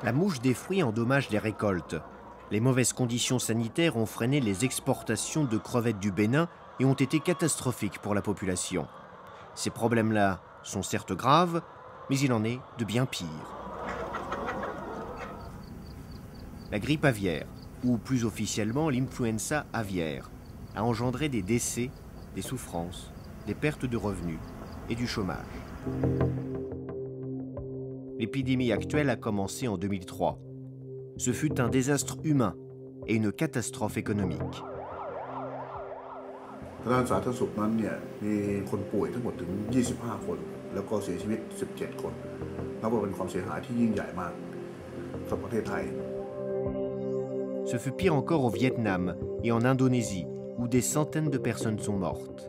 La mouche des fruits endommage les récoltes. Les mauvaises conditions sanitaires ont freiné les exportations de crevettes du Bénin et ont été catastrophiques pour la population. Ces problèmes-là sont certes graves, mais il en est de bien pire. La grippe aviaire, ou plus officiellement l'influenza aviaire, a engendré des décès, des souffrances, des pertes de revenus et du chômage. L'épidémie actuelle a commencé en 2003. Ce fut un désastre humain et une catastrophe économique. Ce fut pire encore au Vietnam et en Indonésie, où des centaines de personnes sont mortes.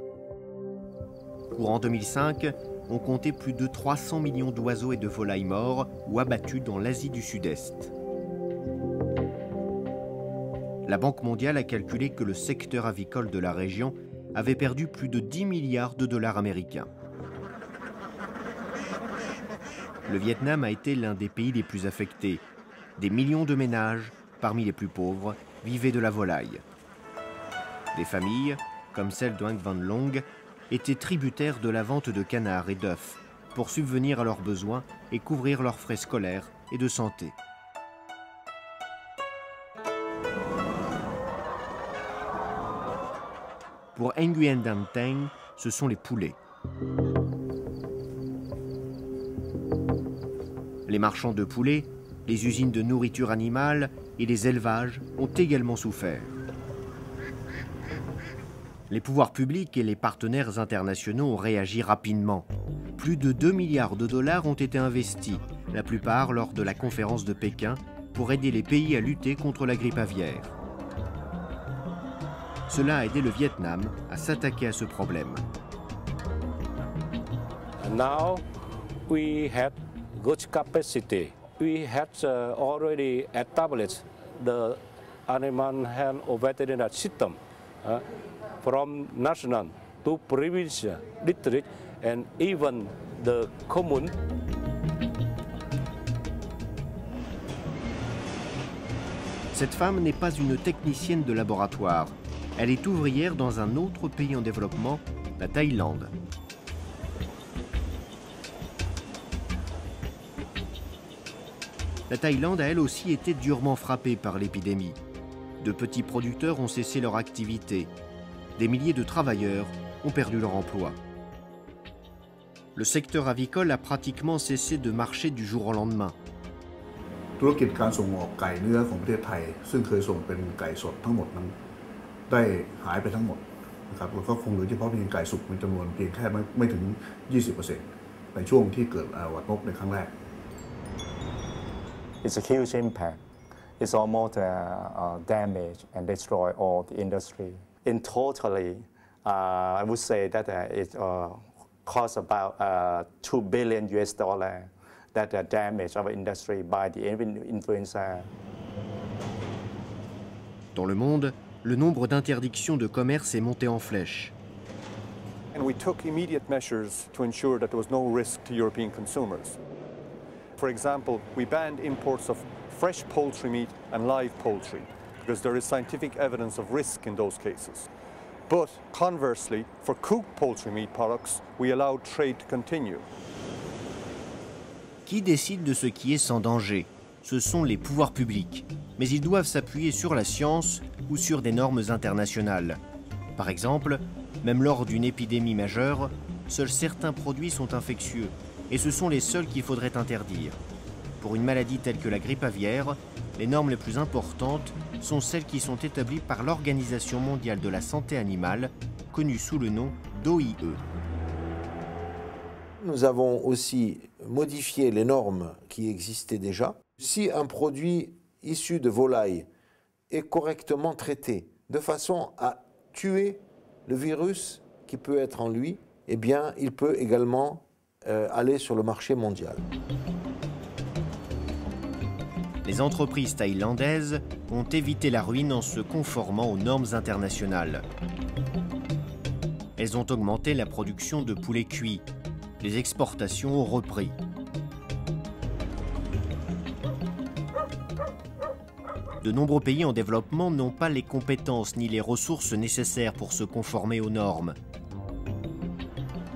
Courant 2005, on comptait plus de 300 millions d'oiseaux et de volailles morts ou abattus dans l'Asie du Sud-Est. La Banque mondiale a calculé que le secteur avicole de la région avait perdu plus de 10 milliards de dollars américains. Le Vietnam a été l'un des pays les plus affectés. Des millions de ménages, parmi les plus pauvres, vivaient de la volaille. Des familles, comme celle de Hang Van Long, étaient tributaires de la vente de canards et d'œufs pour subvenir à leurs besoins et couvrir leurs frais scolaires et de santé. Pour Nguyen Van Thanh, ce sont les poulets. Les marchands de poulets, les usines de nourriture animale et les élevages ont également souffert. Les pouvoirs publics et les partenaires internationaux ont réagi rapidement. Plus de 2 milliards de dollars ont été investis, la plupart lors de la conférence de Pékin, pour aider les pays à lutter contre la grippe aviaire. Cela a aidé le Vietnam à s'attaquer à ce problème. Now we had good capacity. We had already established the animal health veterinary system from national to provincial, district, and even the commune. Cette femme n'est pas une technicienne de laboratoire. Elle est ouvrière dans un autre pays en développement, la Thaïlande. La Thaïlande a elle aussi été durement frappée par l'épidémie. De petits producteurs ont cessé leur activité. Des milliers de travailleurs ont perdu leur emploi. Le secteur avicole a pratiquement cessé de marcher du jour au lendemain. It's a huge impact. It's almost damage and destroy all the industry. In totally, I would say that it costs about $2 billion that damage our industry by the influenza. Dans le monde, le nombre d'interdictions de commerce est monté en flèche. And we took immediate measures to ensure that there was no risk to European consumers. For example, we banned imports of fresh poultry meat and live poultry because there is scientific evidence of risk in those cases. But conversely, for cooked poultry meat products, we allowed trade to continue. Qui décide de ce qui est sans danger? Ce sont les pouvoirs publics, mais ils doivent s'appuyer sur la science ou sur des normes internationales. Par exemple, même lors d'une épidémie majeure, seuls certains produits sont infectieux, et ce sont les seuls qu'il faudrait interdire. Pour une maladie telle que la grippe aviaire, les normes les plus importantes sont celles qui sont établies par l'Organisation mondiale de la santé animale, connue sous le nom d'OIE. Nous avons aussi modifié les normes qui existaient déjà. Si un produit issu de volaille est correctement traité, de façon à tuer le virus qui peut être en lui, eh bien, il peut également aller sur le marché mondial. Les entreprises thaïlandaises ont évité la ruine en se conformant aux normes internationales. Elles ont augmenté la production de poulets cuits. Les exportations ont repris. De nombreux pays en développement n'ont pas les compétences ni les ressources nécessaires pour se conformer aux normes.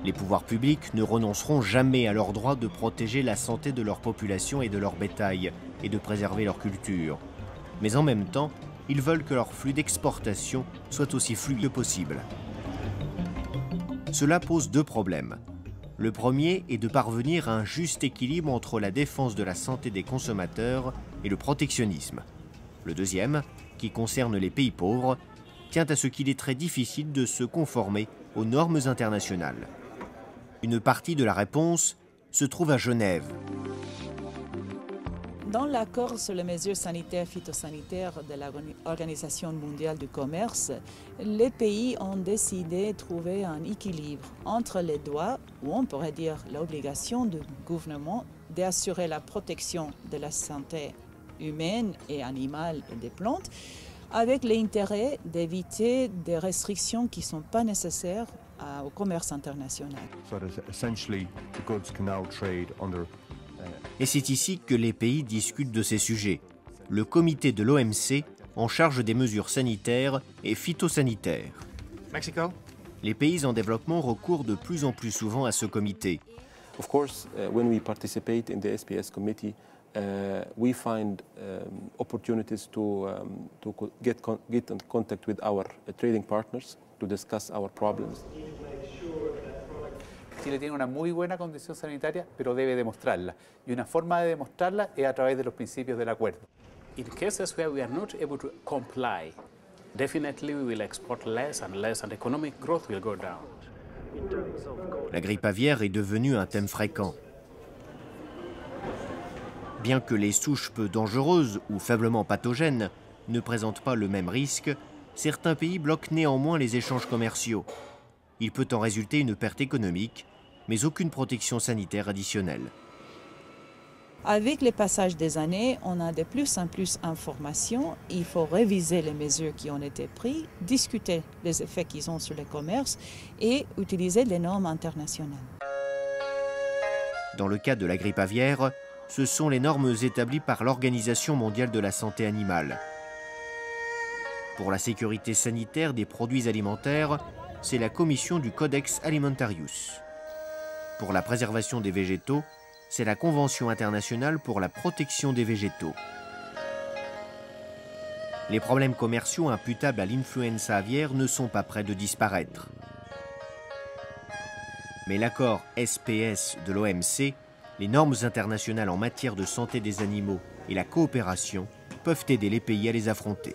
Les pouvoirs publics ne renonceront jamais à leur droit de protéger la santé de leur population et de leur bétail, et de préserver leur culture. Mais en même temps, ils veulent que leur flux d'exportation soit aussi fluide que possible. Cela pose deux problèmes. Le premier est de parvenir à un juste équilibre entre la défense de la santé des consommateurs et le protectionnisme. Le deuxième, qui concerne les pays pauvres, tient à ce qu'il est très difficile de se conformer aux normes internationales. Une partie de la réponse se trouve à Genève. Dans l'accord sur les mesures sanitaires phytosanitaires de l'Organisation mondiale du commerce, les pays ont décidé de trouver un équilibre entre les droits, ou on pourrait dire l'obligation du gouvernement d'assurer la protection de la santé humaine et animale et des plantes, avec l'intérêt d'éviter des restrictions qui ne sont pas nécessaires au commerce international. Et c'est ici que les pays discutent de ces sujets. Le comité de l'OMC en charge des mesures sanitaires et phytosanitaires. Mexico? Les pays en développement recourent de plus en plus souvent à ce comité. Of course, when we participate in the SPS committee, we find opportunities to get in contact with our trading partners to discuss our problems. Chile tiene una muy buena condición sanitaria, pero debe demostrarla. Y una forma de demostrarla es a través de los principios del acuerdo. In cases where we are not able to comply, definitely we will export less and economic growth will go down. La grippe aviaire est devenue un thème fréquent. Bien que les souches peu dangereuses ou faiblement pathogènes ne présentent pas le même risque, certains pays bloquent néanmoins les échanges commerciaux. Il peut en résulter une perte économique, mais aucune protection sanitaire additionnelle. Avec le passage des années, on a de plus en plus d'informations. Il faut réviser les mesures qui ont été prises, discuter les effets qu'ils ont sur le commerce et utiliser les normes internationales. Dans le cas de la grippe aviaire, ce sont les normes établies par l'Organisation mondiale de la santé animale. Pour la sécurité sanitaire des produits alimentaires, c'est la commission du Codex Alimentarius. Pour la préservation des végétaux, c'est la Convention internationale pour la protection des végétaux. Les problèmes commerciaux imputables à l'influenza aviaire ne sont pas près de disparaître. Mais l'accord SPS de l'OMC, les normes internationales en matière de santé des animaux et la coopération peuvent aider les pays à les affronter.